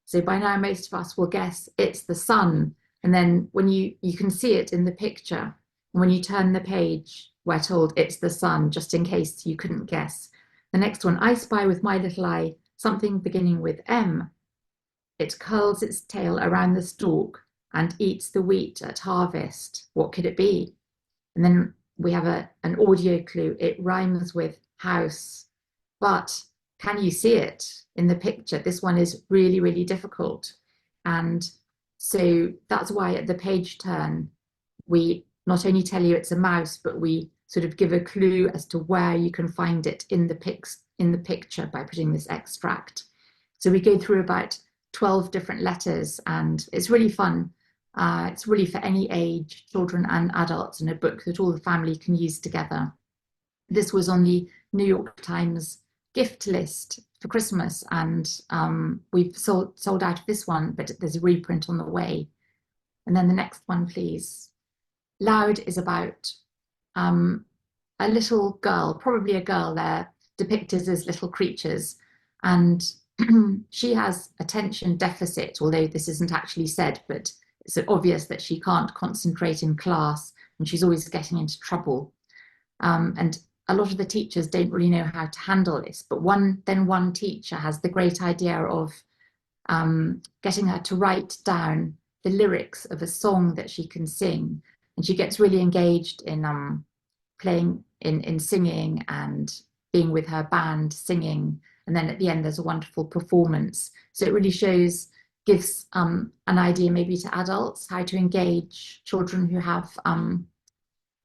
So by now most of us will guess it's the sun. And then when you can see it in the picture, and when you turn the page, we're told it's the sun, just in case you couldn't guess. The next one, I spy with my little eye something beginning with M. It curls its tail around the stalk and eats the wheat at harvest. What could it be? And then we have an audio clue. It rhymes with house. But can you see it in the picture? This one is really, really difficult. And so that's why at the page turn, we not only tell you it's a mouse, but we sort of give a clue as to where you can find it in the picture by putting this extract. So we go through about 12 different letters, and it's really fun. It's really for any age, children and adults, and a book that all the family can use together. This was on the New York Times gift list for Christmas, and we've sold out of this one, but there's a reprint on the way. And then the next one, please. Loud is about a little girl, probably a girl there, depicted as little creatures, and she has attention deficit, although this isn't actually said, but it's obvious that she can't concentrate in class and she's always getting into trouble. And a lot of the teachers don't really know how to handle this, but one teacher has the great idea of getting her to write down the lyrics of a song that she can sing, and she gets really engaged in playing, in singing and being with her band singing, and then at the end there's a wonderful performance. So it really gives an idea maybe to adults how to engage children who have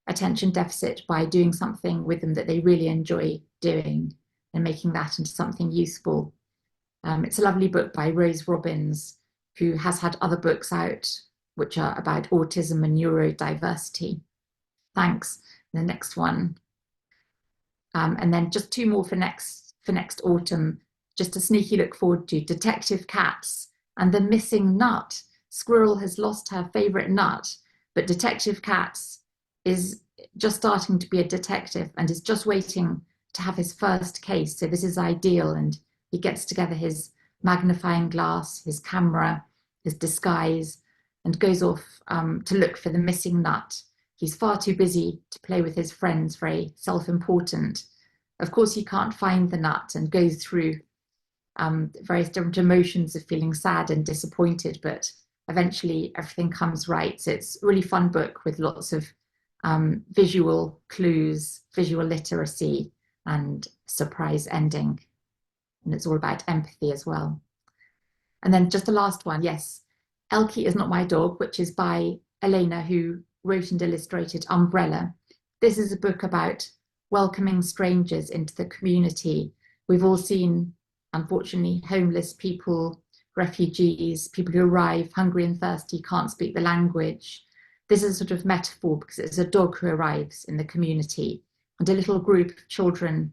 attention deficit by doing something with them that they really enjoy doing and making that into something useful. It's a lovely book by Rose Robbins, who has had other books out which are about autism and neurodiversity. Thanks. The next one. And then just two more for next autumn, just a sneaky look forward to Detective Cats and the Missing Nut. Squirrel has lost her favourite nut, but Detective Cats is just starting to be a detective and is just waiting to have his first case. So this is ideal, and he gets together his magnifying glass, his camera, his disguise, and goes off to look for the missing nut. He's far too busy to play with his friends, very self-important. Of course, he can't find the nut and goes through various different emotions of feeling sad and disappointed, but eventually everything comes right. So it's a really fun book with lots of visual clues, visual literacy, and surprise ending. And it's all about empathy as well. And then just the last one, yes, Elkie Is Not My Dog, which is by Elena, who wrote and illustrated Umbrella. This is a book about welcoming strangers into the community. We've all seen, unfortunately, homeless people, refugees, people who arrive hungry and thirsty, can't speak the language. This is a sort of metaphor because it's a dog who arrives in the community, and a little group of children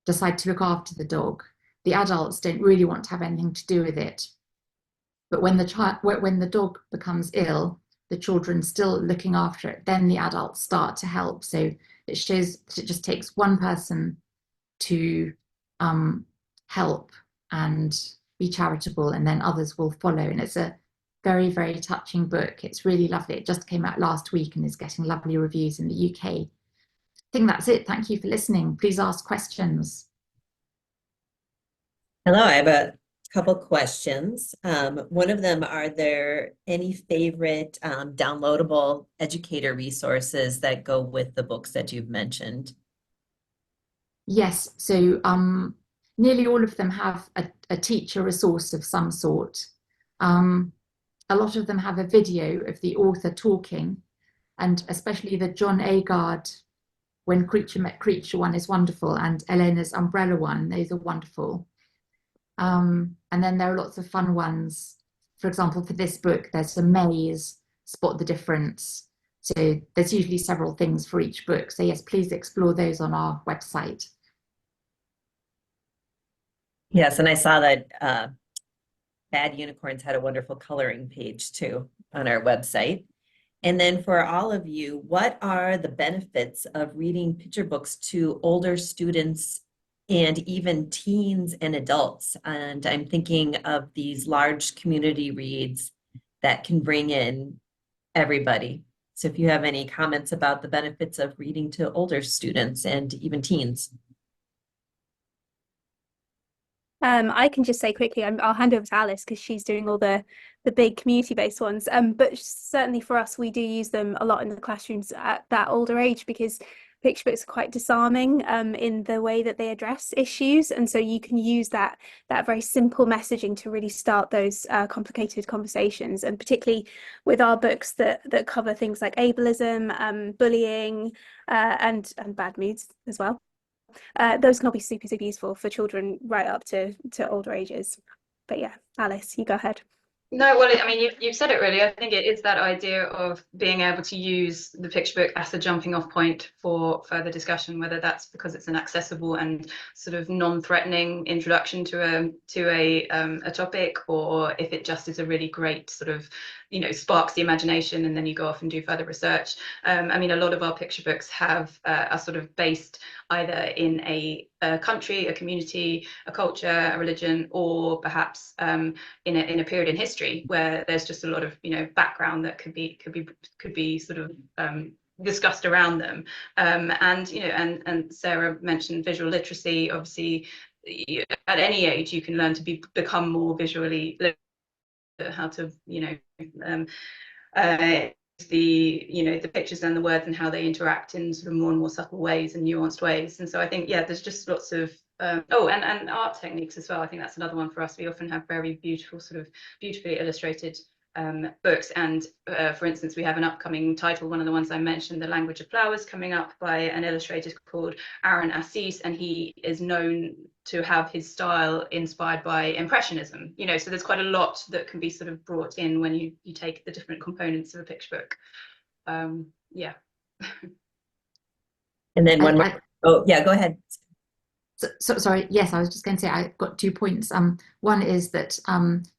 decide to look after the dog. The adults don't really want to have anything to do with it. But when the dog becomes ill, the children still looking after it, then the adults start to help. So it shows that it just takes one person to help and be charitable, and then others will follow. And it's a very, very touching book. It's really lovely. It just came out last week and is getting lovely reviews in the UK. I think that's it. Thank you for listening. Please ask questions. Hello, I have a couple questions. One of them, are there any favorite downloadable educator resources that go with the books that you've mentioned? Yes, so nearly all of them have a teacher resource of some sort. A lot of them have a video of the author talking, and especially the John Agard When Creature Met Creature one is wonderful, and Elena's Umbrella one, those are wonderful. And then there are lots of fun ones. For example, for this book, there's a maze, spot the difference. So there's usually several things for each book. So yes, please explore those on our website. Yes, and I saw that Bad Unicorns had a wonderful coloring page too on our website. And then for all of you, what are the benefits of reading picture books to older students and even teens and adults? And I'm thinking of these large community reads that can bring in everybody. So if you have any comments about the benefits of reading to older students and even teens. I can just say quickly, I'll hand over to Alice because she's doing all the big community-based ones. But certainly for us, we do use them a lot in the classrooms at that older age, because picture books are quite disarming in the way that they address issues, and so you can use that very simple messaging to really start those complicated conversations. And particularly with our books that cover things like ableism, bullying, and bad moods as well. Those can all be super, super useful for children right up to older ages. But yeah, Alice, you go ahead. No, well, I mean, you've said it really. I think it is that idea of being able to use the picture book as a jumping off point for further discussion, whether that's because it's an accessible and sort of non-threatening introduction to a topic, or if it just is a really great sort of, you know, sparks the imagination and then you go off and do further research. I mean, a lot of our picture books have are sort of based either in a country, a community, a culture, a religion, or perhaps in a period in history where there's just a lot of, you know, background that could be sort of discussed around them. And you know, and Sarah mentioned visual literacy. Obviously, at any age you can learn to become more visually literate, how to, you know, the pictures and the words and how they interact in sort of more and more subtle ways and nuanced ways. And so I think, yeah, there's just lots of and art techniques as well. I think that's another one for us. We often have very beautiful, sort of beautifully illustrated books. And for instance, we have an upcoming title, one of the ones I mentioned, The Language of Flowers, coming up by an illustrator called Aaron Assis, and he is known to have his style inspired by Impressionism, you know, so there's quite a lot that can be sort of brought in when you take the different components of a picture book. Yeah. And then one more. Oh, yeah, go ahead. So sorry, yes, I was just going to say I've got 2 points. One is that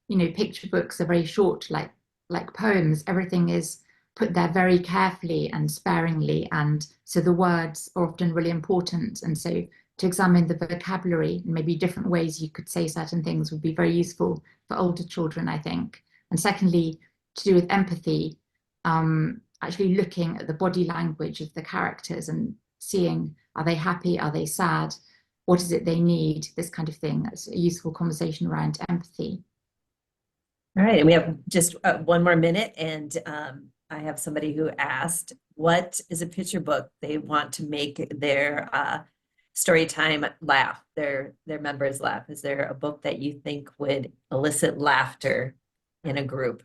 you know, picture books are very short, like poems. Everything is put there very carefully and sparingly, and so the words are often really important. And so to examine the vocabulary and maybe different ways you could say certain things would be very useful for older children, I think. And secondly, to do with empathy, actually looking at the body language of the characters and seeing, are they happy, are they sad, what is it they need, this kind of thing. That's a useful conversation around empathy. All right, and we have just 1 more minute, and I have somebody who asked, what is a picture book they want to make their story time laugh, their members laugh? Is there a book that you think would elicit laughter in a group?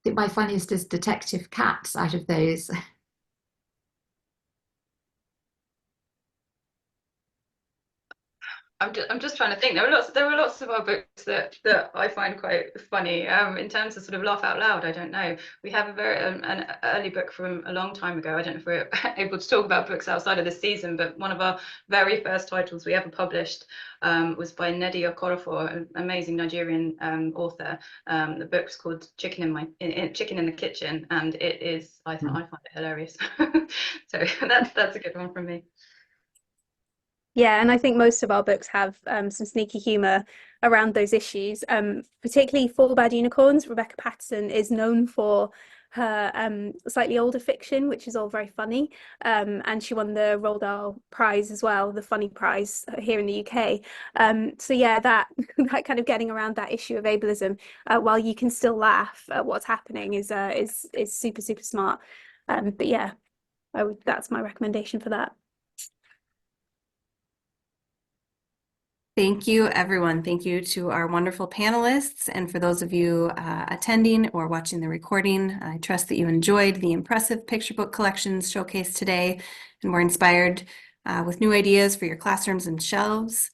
I think my funniest is Detective Cats out of those. I'm just trying to think. There were lots of our books that I find quite funny. In terms of sort of laugh out loud, I don't know. We have a very an early book from a long time ago. I don't know if we're able to talk about books outside of this season, but one of our very first titles we ever published was by Nnedi Okorafor, an amazing Nigerian author. The book's called Chicken in the Kitchen, and it is, I find it hilarious. So that's a good one from me. Yeah, and I think most of our books have some sneaky humour around those issues. Particularly For Bad Unicorns, Rebecca Patterson is known for her slightly older fiction, which is all very funny. And she won the Roald Dahl Prize as well, the Funny Prize here in the UK. So yeah, that kind of getting around that issue of ableism while you can still laugh at what's happening is super, super smart. But yeah, that's my recommendation for that. Thank you, everyone. Thank you to our wonderful panelists. And for those of you attending or watching the recording, I trust that you enjoyed the impressive picture book collections showcased today and were inspired with new ideas for your classrooms and shelves.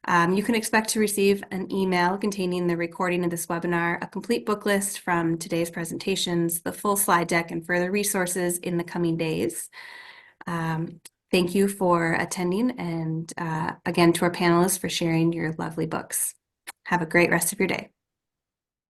You can expect to receive an email containing the recording of this webinar, a complete book list from today's presentations, the full slide deck, and further resources in the coming days. Thank you for attending, and again to our panelists for sharing your lovely books. Have a great rest of your day.